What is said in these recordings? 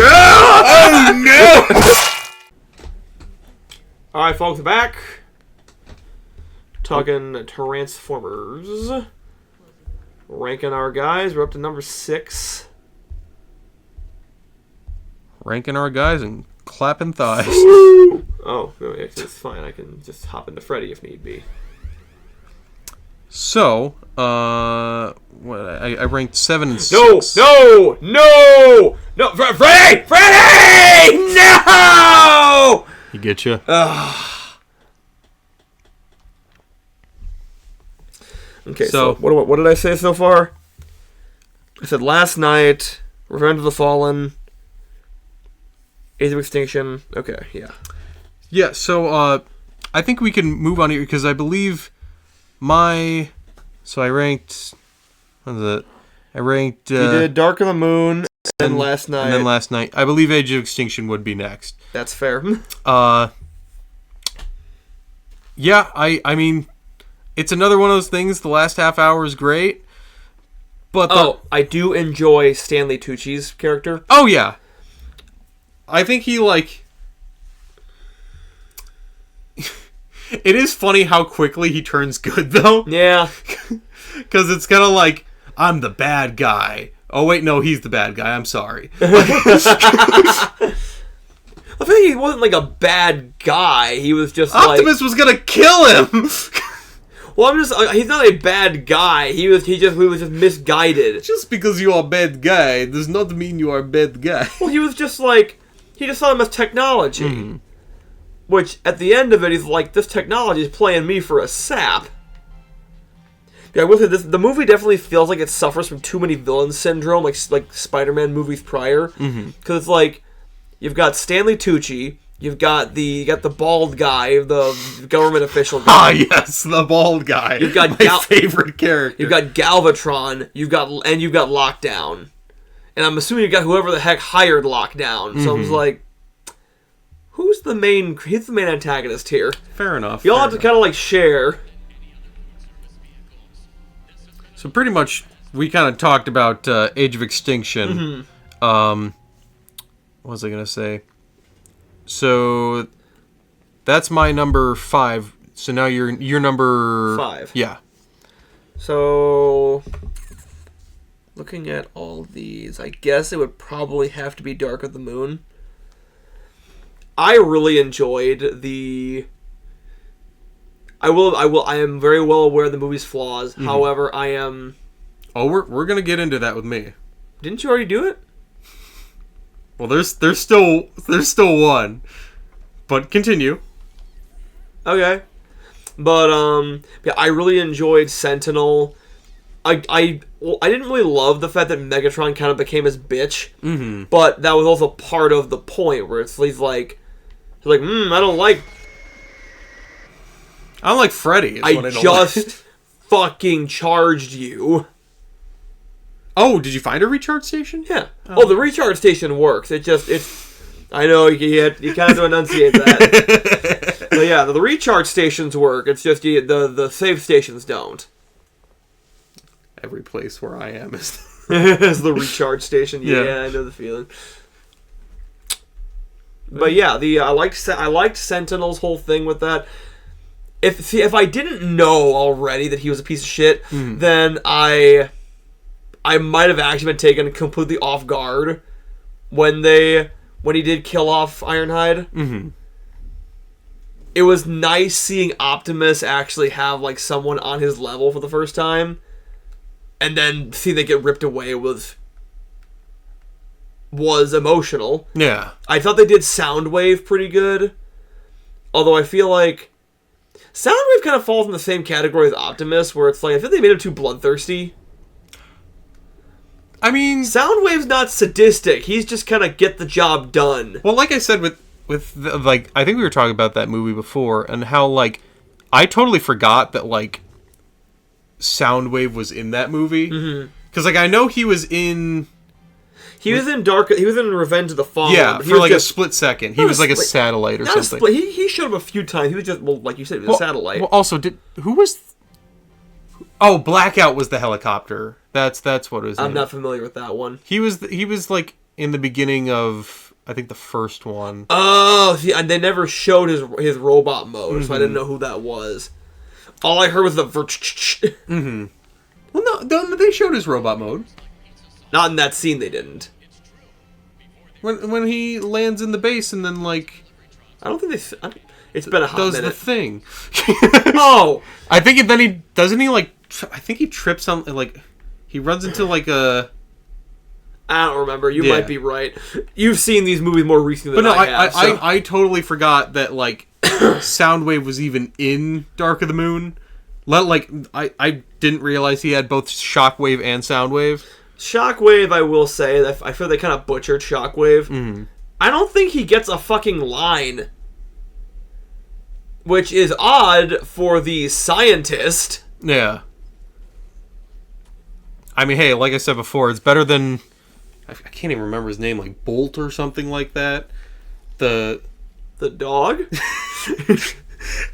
Oh no! Alright, folks, back. Talking Transformers. Ranking our guys. We're up to number 6. Ranking our guys and clapping thighs. Oh, no, it's fine. I can just hop into Freddy if need be. So, what I ranked 7 and 6. No! Freddy! No! He get you? Okay, so what did I say so far? I said Last Night, Revenge of the Fallen, Age of Extinction. Okay, yeah. Yeah, so I think we can move on here because I believe so I ranked, what is it? I ranked... you did Dark of the Moon and Last Night. And then Last Night. I believe Age of Extinction would be next. That's fair. Yeah, I mean, it's another one of those things. The last half hour is great. But I do enjoy Stanley Tucci's character. Oh, yeah. I think he, like... It is funny how quickly he turns good, though. Yeah. Because it's kind of like, I'm the bad guy. Oh, wait, no, he's the bad guy. I'm sorry. I feel like he wasn't, like, a bad guy. He was just, Optimus was going to kill him! Well, he's not a bad guy. He was just misguided. Just because you are a bad guy does not mean you are a bad guy. Well, he was just like, he just saw him as technology. Mm-hmm. Which, at the end of it, he's like, this technology is playing me for a sap. Yeah, I will say this, the movie definitely feels like it suffers from too many villain syndrome, like Spider-Man movies prior. Because it's like, you've got Stanley Tucci, you got the bald guy, the government official guy. Ah, yes, the bald guy. You've got my favorite character. You've got Galvatron, you've got Lockdown. And I'm assuming you got whoever the heck hired Lockdown. So I was like, who's the main antagonist here? Fair enough. You all have to kind of like share. So pretty much, we kind of talked about Age of Extinction. What was I going to say? So that's my number 5. So now you're number 5. Yeah. So looking at all these, I guess it would probably have to be Dark of the Moon. I really enjoyed I am very well aware of the movie's flaws. However, I am... Oh, we're going to get into that with me. Didn't you already do it? Well, there's still one. But continue. Okay. But yeah, I really enjoyed Sentinel. I didn't really love the fact that Megatron kind of became his bitch. But that was also part of the point where he's like I don't like Freddy. I just fucking charged you. Oh, did you find a recharge station? Yeah. Oh, the recharge station works. I know you kind of have to enunciate that. But yeah, the recharge stations work. It's just the save stations don't. Every place where I am is the recharge station. Yeah, I know the feeling. But yeah, I liked Sentinel's whole thing with that. If I didn't know already that he was a piece of shit, then I might have actually been taken completely off guard when he did kill off Ironhide. It was nice seeing Optimus actually have like someone on his level for the first time, and then seeing they get ripped away was emotional. Yeah. I thought they did Soundwave pretty good, although I feel like Soundwave kind of falls in the same category as Optimus, where it's like I think they made him too bloodthirsty. I mean, Soundwave's not sadistic. He's just kind of get the job done. Well, like I said with I think we were talking about that movie before, and how like I totally forgot that like Soundwave was in that movie, because like I know he was in Revenge of the Fallen. Yeah, for like a split second. He was like a satellite or something. He showed up a few times. He was just, well, like you said, he was a satellite. Well, also, who was Oh, Blackout was the helicopter. That's what it was. I'm not familiar with that one. He was like in the beginning of, I think, the first one. Oh, see, and they never showed his robot mode, so I didn't know who that was. All I heard was the Mm-hmm. Well, no, they showed his robot mode. Not in that scene, they didn't. When he lands in the base and then, like... I don't think it's been a hot minute. Does the thing. Oh! I think then he... Doesn't he, like... I think he trips on, like... He runs into, like, a... I don't remember. You might be right. You've seen these movies more recently than I have. I totally forgot that, like, Soundwave was even in Dark of the Moon. Like, I didn't realize he had both Shockwave and Soundwave. Shockwave, I will say, that I feel they kind of butchered Shockwave. Mm-hmm. I don't think he gets a fucking line. Which is odd for the scientist. Yeah. I mean, hey, like I said before, it's better than... I can't even remember his name, like Bolt or something like that. The dog?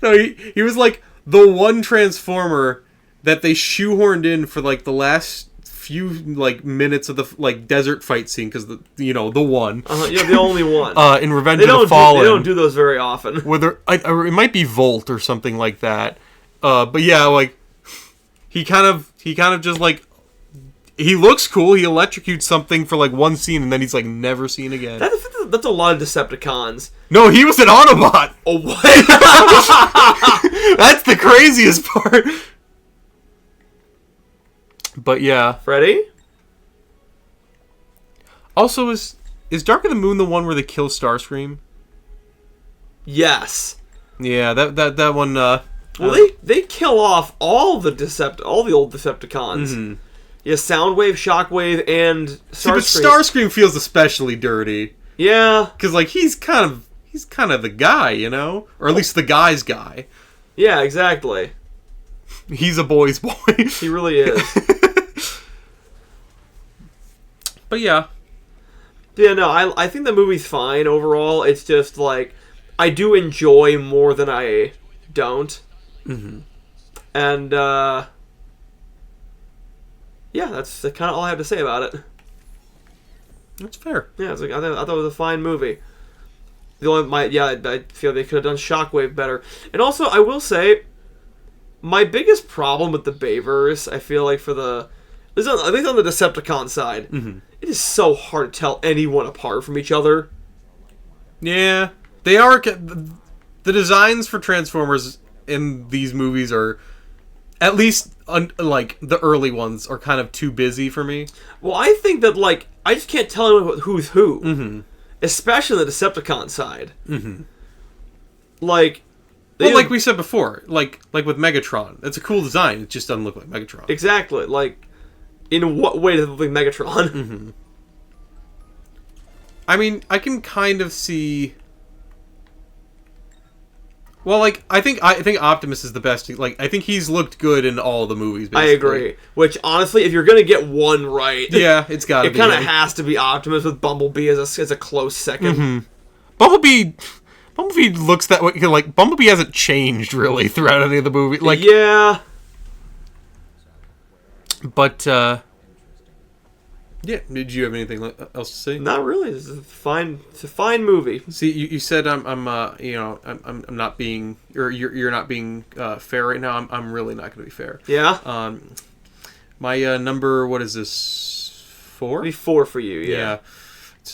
No, he was like the one Transformer that they shoehorned in for like the last few like minutes of the like desert fight scene because the one. Yeah, the only one. In Revenge of the Fallen. They don't do those very often. Whether it might be Volt or something like that. But yeah, like he kind of just like. He looks cool. He electrocutes something for like one scene, and then he's like never seen again. That's a lot of Decepticons. No, he was an Autobot. Oh, what? That's the craziest part. But yeah, Freddy. Also, is Dark of the Moon the one where they kill Starscream? Yes. Yeah, that one. Well, they kill off all the old Decepticons. Mm-hmm. Yeah, Soundwave, Shockwave, and Starscream. See, but Starscream feels especially dirty. Yeah, because like he's kind of the guy, you know, or at least the guy's guy. Yeah, exactly. He's a boy's boy. He really is. But yeah. Yeah, no, I think the movie's fine overall. It's just like I do enjoy more than I don't. Mm-hmm. And yeah, that's kind of all I have to say about it. That's fair. Yeah, it's like I thought it was a fine movie. I feel they could have done Shockwave better. And also, I will say, my biggest problem with the Bayverse, I feel like at least on the Decepticon side, mm-hmm. It is so hard to tell anyone apart from each other. Yeah, they are. The designs for Transformers in these movies are. At least, like, the early ones are kind of too busy for me. Well, I think that, like, I just can't tell anyone who's who. Mm-hmm. Especially the Decepticon side. Mm-hmm. Like... like we said before, like with Megatron. It's a cool design, it just doesn't look like Megatron. Exactly. Like, in what way does it look like Megatron? Mm-hmm. I mean, I can kind of see... Well, like I think Optimus is the best. Like I think he's looked good in all the movies. Basically. I agree. Which honestly, if you're gonna get one right, yeah, it's got to be. It kind of has to be Optimus with Bumblebee as a close second. Mm-hmm. Bumblebee looks that way. Like Bumblebee hasn't changed really throughout any of the movie. Like yeah, but yeah. Did you have anything else to say? Not really. It's a fine movie. See, you said I'm not being, or you're not being fair right now. I'm really not going to be fair. Yeah. My number, what is this? 4? It'll be 4 for you. Yeah.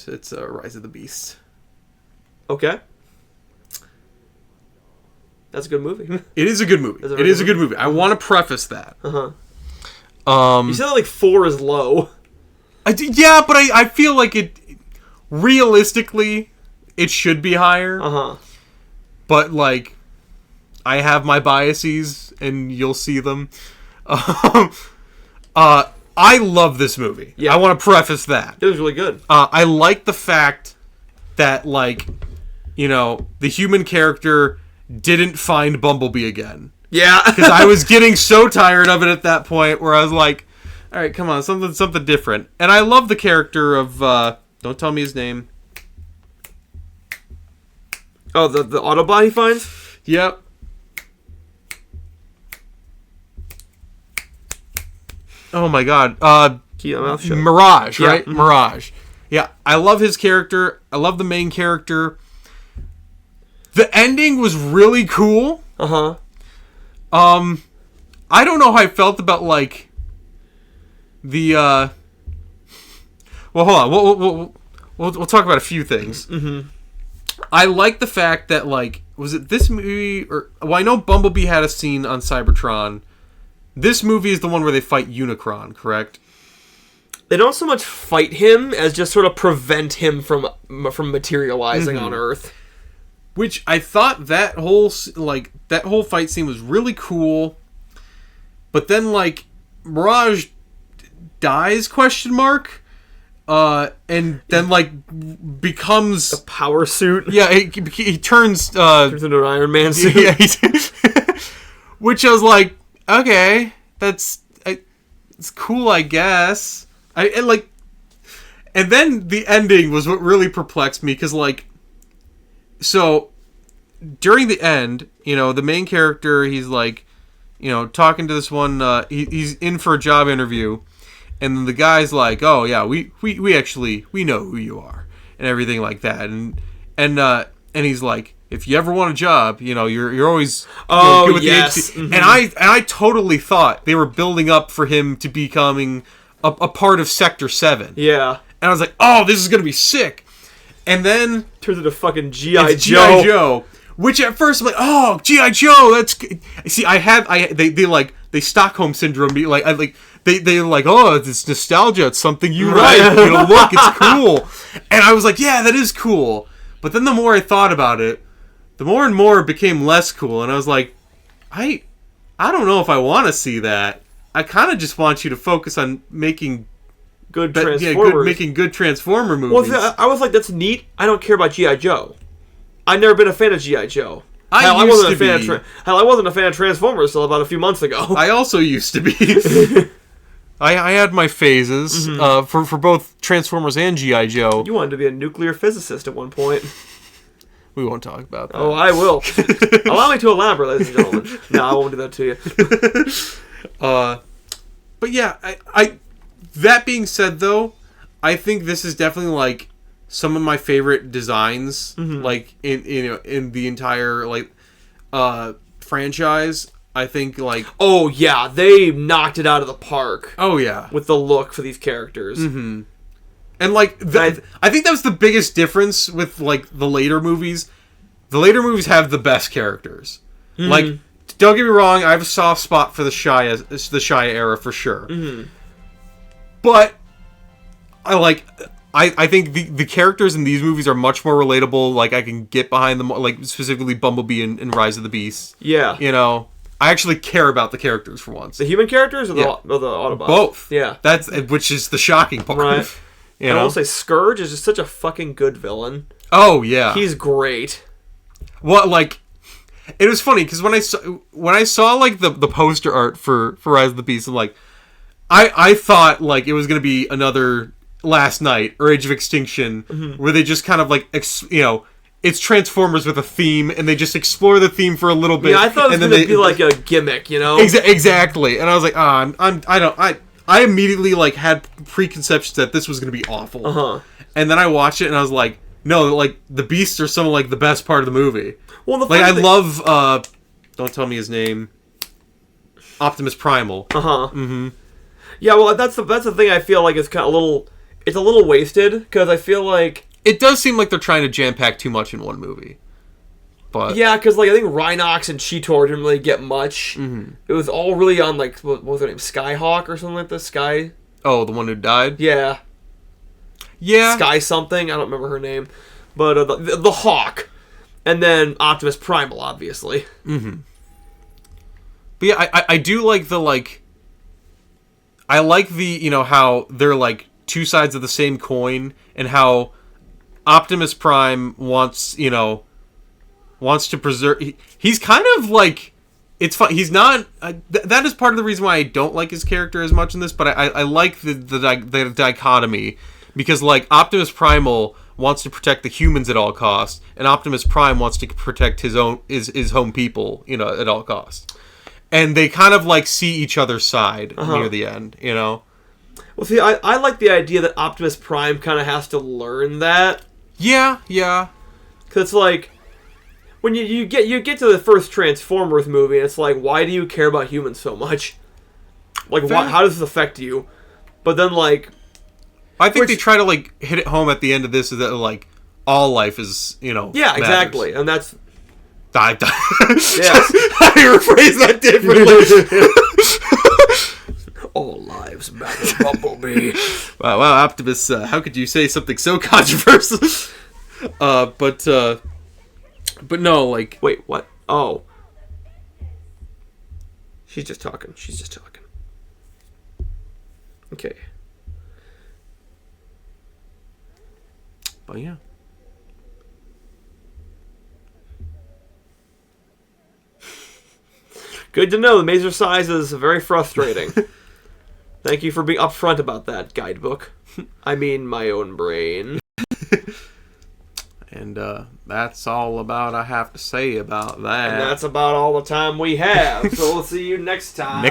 It's Rise of the Beast. Okay. That's a good movie. It is a good movie. It is a good movie. I want to preface that. You said that like 4 is low. Yeah, but I feel like it realistically it should be higher. But like I have my biases and you'll see them. I love this movie. Yeah. I want to preface that. It was really good. I like the fact that like the human character didn't find Bumblebee again. Yeah. Because I was getting so tired of it at that point where I was like, all right, come on, something different. And I love the character of, don't tell me his name. Oh, the Autobot he finds? Yep. oh my god, Mouth shut. Mirage, Yeah. right? Mhm. Mirage. Yeah, I love his character. I love the main character. The ending was really cool. Uh-huh. I don't know how I felt about, like, the, well, hold on. We'll talk about a few things. Mm-hmm. I like the fact that, like, was it this movie, or, well, I know Bumblebee had a scene on Cybertron. This movie is the one where they fight Unicron, correct? They don't so much fight him as just sort of prevent him from materializing on Earth. Which I thought that whole fight scene was really cool. But then, like, Mirage dies, question mark? And then, like, becomes... A power suit. Yeah, he turns... Turns into an Iron Man suit. Yeah, which I was like, okay, it's cool, I guess. And then the ending was what really perplexed me, because, like, so during the end, you know, the main character, he's like, you know, talking to this one, he's in for a job interview, and then the guy's like, oh yeah, we know who you are, and everything like that, and he's like, if you ever want a job, you know, you're always good with yes. the HC. And I totally thought they were building up for him to becoming a part of Sector 7. Yeah. And I was like, oh, this is gonna be sick. And then turns into fucking G.I. Joe. G.I. Joe. Which at first I'm like, oh, G.I. Joe, that's good. See, they Stockholm syndrome me, they're like, oh, it's nostalgia, it's something you like, you know, look, it's cool. And I was like, yeah, that is cool. But then the more I thought about it, the more and more it became less cool, and I was like, I don't know if I want to see that. I kind of just want you to focus on making good Transformers. Making good Transformer movies. Well, I was like, that's neat. I don't care about G.I. Joe. I've never been a fan of G.I. Joe. I wasn't a fan of Transformers until about a few months ago. I also used to be. I had my phases for both Transformers and G.I. Joe. You wanted to be a nuclear physicist at one point. We won't talk about that. Oh, I will. Allow me to elaborate, ladies and gentlemen. No, I won't do that to you. But yeah, I that being said, though, I think this is definitely, like, some of my favorite designs, like, in the entire, like, franchise. I think, like... Oh, yeah, they knocked it out of the park. Oh, yeah. With the look for these characters. Mm-hmm. And, like, I think that was the biggest difference with, like, the later movies. The later movies have the best characters. Mm-hmm. Like, don't get me wrong, I have a soft spot for the Shia era, for sure. Mm-hmm. But, I think the characters in these movies are much more relatable. Like, I can get behind them, like, specifically Bumblebee and Rise of the Beast. Yeah. You know, I actually care about the characters for once. The human characters or the Autobots? Both. Yeah. Which is the shocking part. Right. You know? I will say Scourge is just such a fucking good villain. Oh, yeah. He's great. Well, like, it was funny, because when I saw, like, the poster art for Rise of the Beast, I'm like, I thought, like, it was going to be another Last Night or Age of Extinction, where they just kind of, like, you know, it's Transformers with a theme, and they just explore the theme for a little bit. Yeah, I thought it was going to be like a gimmick, you know? Exactly. And I was like, I immediately, like, had preconceptions that this was going to be awful. Uh-huh. And then I watched it, and I was like, no, like, the beasts are some of, like, the best part of the movie. Well, I love, don't tell me his name, Optimus Primal. Uh-huh. Mm-hmm. Yeah, well, that's the thing I feel like is kind of a little wasted, because I feel like... It does seem like they're trying to jam-pack too much in one movie. But yeah, because, like, I think Rhinox and Cheetor didn't really get much. Mm-hmm. It was all really on, like, what was their name? Skyhawk or something like this? Sky? Oh, the one who died? Yeah. Yeah. Sky something? I don't remember her name. But the Hawk. And then Optimus Primal, obviously. Mm-hmm. But yeah, I do like the, like... I like the, you know, how they're, like, two sides of the same coin, and how Optimus Prime wants to preserve... He's kind of, like... It's fun. He's not... that is part of the reason why I don't like his character as much in this, but I like the dichotomy, because, like, Optimus Primal wants to protect the humans at all costs, and Optimus Prime wants to protect his home people, you know, at all costs. and they kind of like see each other's side near the end, you know? Well, see, I like the idea that Optimus Prime kind of has to learn that. Yeah. Because it's like, when you get to the first Transformers movie, and it's like, why do you care about humans so much? Like, how does this affect you? But then, like... I think they try to, like, hit it home at the end of this, is that, like, all life is, you know, yeah, matters. exactly. And that's... Yeah. How do you rephrase that differently? All lives matter, Bumblebee. Wow, Optimus, how could you say something so controversial? But no, like... Wait, what? Oh. She's just talking. Okay. But yeah. Good to know. The mazer size is very frustrating. Thank you for being upfront about that, guidebook. I mean, my own brain. And that's all I have to say about that. And that's about all the time we have. So we'll see you next time.